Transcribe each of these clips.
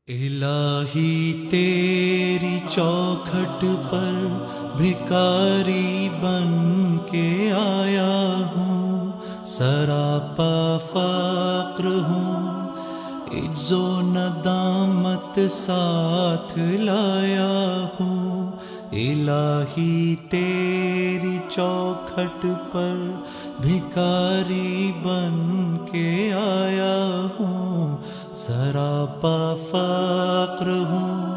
الہی تیری چوکھٹ پر بھکاری بن کے آیا ہوں، سراپا فقر ہوں، عجز و ندامت ساتھ لایا ہوں۔ الہی تیری چوکھٹ پر بھکاری بن کے آیا ہوں، سراپا فقر ہوں،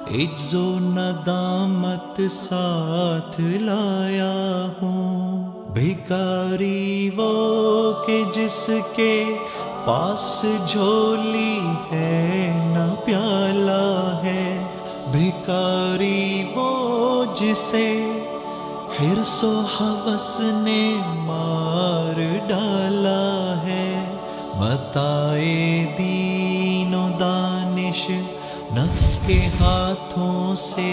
عجز و ندامت ساتھ لایا ہوں۔ بھکاری وہ کہ جس کے پاس جھولی ہے نہ پیالہ ہے، بھکاری وہ جسے حرص و ہوس نے مار ڈالا ہے۔ متاعِ دین و دانش نفس کے ہاتھوں سے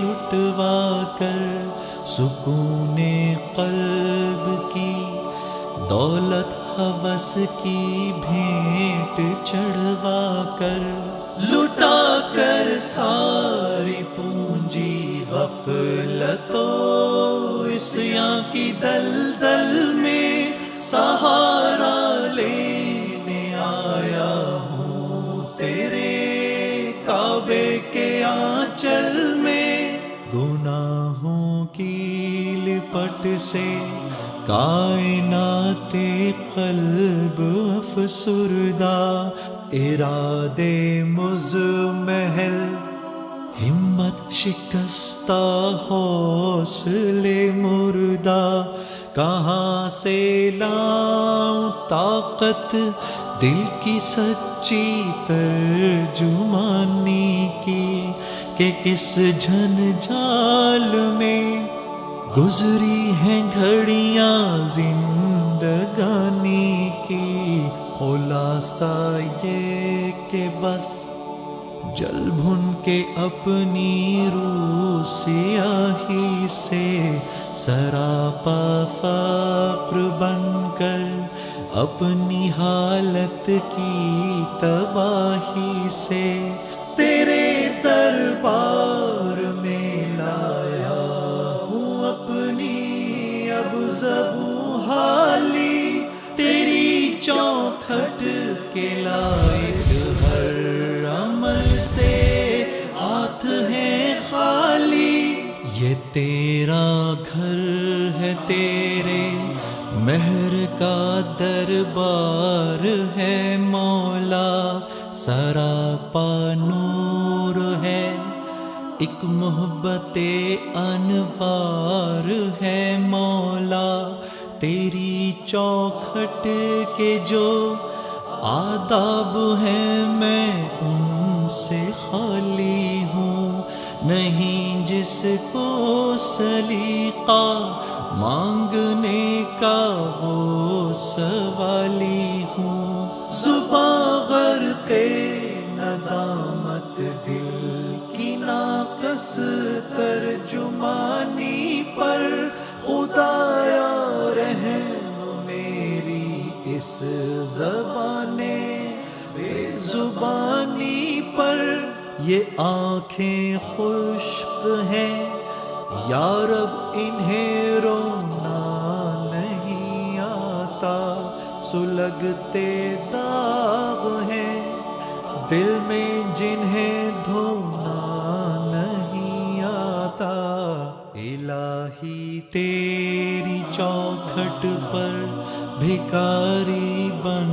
لٹوا کر، سکون قلب کی دولت ہوس کی بھینٹ چڑھوا کر، لٹا کر ساری پونجی غفلت و عصیاں کی دلدل میں سہارا لینے آیا ہوں تیرے کعبے کے آنچل میں۔ گناہوں کی لپٹ سے کائنات قلب افسردہ، ارادے مزمحل ہمت شکستہ حوصلے مردہ، کہاں سے لاؤں طاقت دل کی سچی ترجمانی کی، کہ کس جھنجھال میں گزری ہیں گھڑیاں زندگانی کی۔ خلاصہ یہ کہ بس جل بھن کے اپنی روح سیاہی سے، سراپا فقر بن کر اپنی حالت کی تباہی سے، تیرے دربار میں لایا ہوں اپنی اب زبوں حالی، تیری چوکھٹ کے لائق ہر عمل سے ہاتھ ہے خالی۔ یہ تیرا گھر ہے، تیرے مہر کا دربار ہے مولا، سراپا نور ہے، ایک محبت انوار ہے مولا۔ تیری چوکھٹ کے جو آداب ہیں میں ان سے خالی ہوں، نہیں جس کو سلیقہ مانگنے کا وہ سوالی ہوں۔ زباں غرق ندامت دل کی ناقص ترجمانی پر، خدایا رحم میری اس زبان بے زبانی پر۔ یہ آنکھیں خشک ہیں یا رب انہیں رونا نہیں آتا، سلگتے داغ ہیں دل میں جنہیں دھونا نہیں آتا۔ الہی تیری چوکھٹ پر بھکاری بن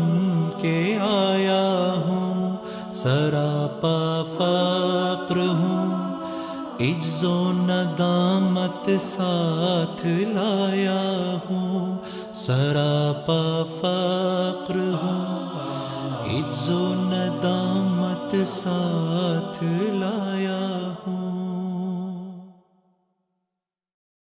کے آیا ہوں، سراپا فقر ہوں، عجز و ندامت ساتھ لایا ہوں، سراپا فقر ہوں، عجز و ندامت ساتھ لایا